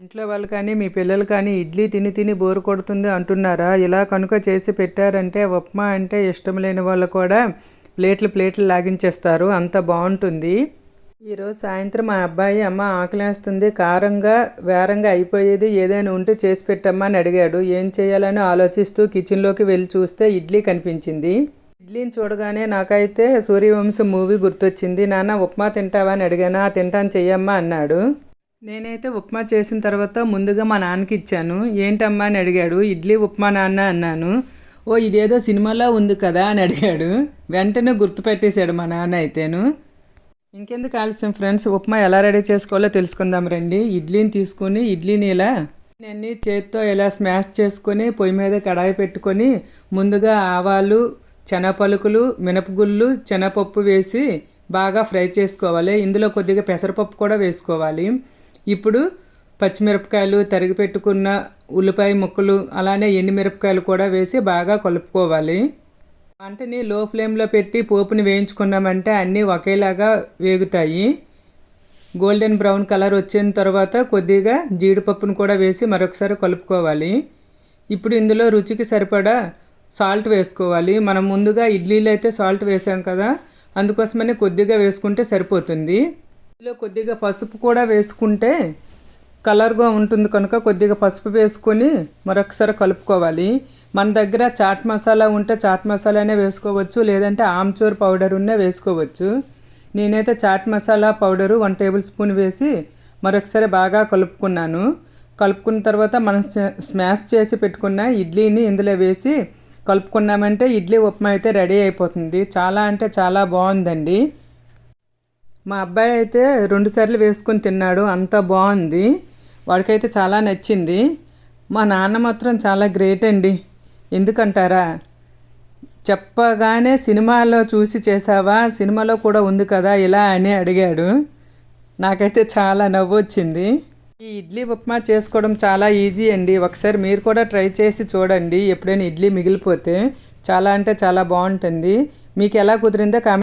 ఇంట్లో వాళ్ళు కానీ మీ పిల్లలు కానీ ఇడ్లీ తిని తిని బోరు కొడుతుంది అంటున్నారా? ఇలా కనుక చేసి పెట్టారంటే ఉప్మా అంటే ఇష్టం లేని వాళ్ళు కూడా ప్లేట్లు ప్లేట్లు లాగించేస్తారు, అంత బాగుంటుంది. ఈరోజు సాయంత్రం మా అబ్బాయి అమ్మ ఆకలేస్తుంది, కారంగా వేరంగా అయిపోయేది ఏదైనా ఉంటే చేసి పెట్టమ్మా అని అడిగాడు. ఏం చేయాలని ఆలోచిస్తూ కిచెన్లోకి వెళ్ళి చూస్తే ఇడ్లీ కనిపించింది. ఇడ్లీని చూడగానే నాకైతే సూర్యవంశం మూవీ గుర్తొచ్చింది. నాన్న ఉప్మా తింటావా అని అడిగాను. తింటాను చెయ్యమ్మా అన్నాడు. నేనైతే ఉప్మా చేసిన తర్వాత ముందుగా మా నాన్నకి ఇచ్చాను. ఏంటమ్మా అని అడిగాడు. ఇడ్లీ ఉప్మా నాన్న అన్నాను. ఓ ఇదేదో సినిమాలో ఉంది కదా అని అడిగాడు. వెంటనే గుర్తుపెట్టేశాడు మా నాన్న అయితేను. ఇంకెందుకు ఆలస్యం ఫ్రెండ్స్, ఉప్మా ఎలా రెడీ చేసుకోవాలో తెలుసుకుందాం రండి. ఇడ్లీని తీసుకుని ఇడ్లీని ఇలా అన్నీ చేత్తో ఇలా స్మాష్ చేసుకొని పొయ్యి మీద కడాయి పెట్టుకొని ముందుగా ఆవాలు, శనగపలుకులు, మినపగుళ్ళు, శనగపప్పు వేసి బాగా ఫ్రై చేసుకోవాలి. ఇందులో కొద్దిగా పెసరపప్పు కూడా వేసుకోవాలి. ఇప్పుడు పచ్చిమిరపకాయలు, తరిగి పెట్టుకున్న ఉల్లిపాయ ముక్కలు, అలానే ఎండుమిరపకాయలు కూడా వేసి బాగా కలుపుకోవాలి. మంటని లో ఫ్లేమ్లో పెట్టి పోపుని వేయించుకున్నామంటే అన్నీ ఒకేలాగా వేగుతాయి. గోల్డెన్ బ్రౌన్ కలర్ వచ్చిన తర్వాత కొద్దిగా జీడిపప్పును కూడా వేసి మరొకసారి కలుపుకోవాలి. ఇప్పుడు ఇందులో రుచికి సరిపడా సాల్ట్ వేసుకోవాలి. మనం ముందుగా ఇడ్లీలో అయితే సాల్ట్ వేసాం కదా, అందుకోసమని కొద్దిగా వేసుకుంటే సరిపోతుంది. ఇందులో కొద్దిగా పసుపు కూడా వేసుకుంటే కలర్గా ఉంటుంది కనుక కొద్దిగా పసుపు వేసుకొని మరొకసారి కలుపుకోవాలి. మన దగ్గర చాట్ మసాలా ఉంటే చాట్ మసాలానే వేసుకోవచ్చు, లేదంటే ఆమ్చూర్ పౌడర్ ఉన్నా వేసుకోవచ్చు. నేనైతే chaat masala powder 1 tablespoon వేసి మరొకసారి బాగా కలుపుకున్నాను. కలుపుకున్న తర్వాత మనం స్మాష్ చేసి పెట్టుకున్న ఇడ్లీని ఇందులో వేసి కలుపుకున్నామంటే ఇడ్లీ ఉప్మా అయితే రెడీ అయిపోతుంది. చాలా అంటే చాలా బాగుందండి. మా అబ్బాయి అయితే 2 సార్లు వేసుకొని తిన్నాడు, అంత బాగుంది. వాడికైతే చాలా నచ్చింది. మా నాన్న మాత్రం చాలా గ్రేట్ అండి. ఎందుకంటారా, చెప్పగానే సినిమాలో చూసి చేసావా, సినిమాలో కూడా ఉంది కదా ఇలా అని అడిగాడు. నాకైతే చాలా నవ్వు వచ్చింది. ఈ ఇడ్లీ ఉప్మా చేసుకోవడం చాలా ఈజీ అండి. ఒకసారి మీరు కూడా ట్రై చేసి చూడండి. ఎప్పుడైనా ఇడ్లీ మిగిలిపోతే చాలా అంటే చాలా బాగుంటుంది. మీకు ఎలా కుదిరిందో కామెంట్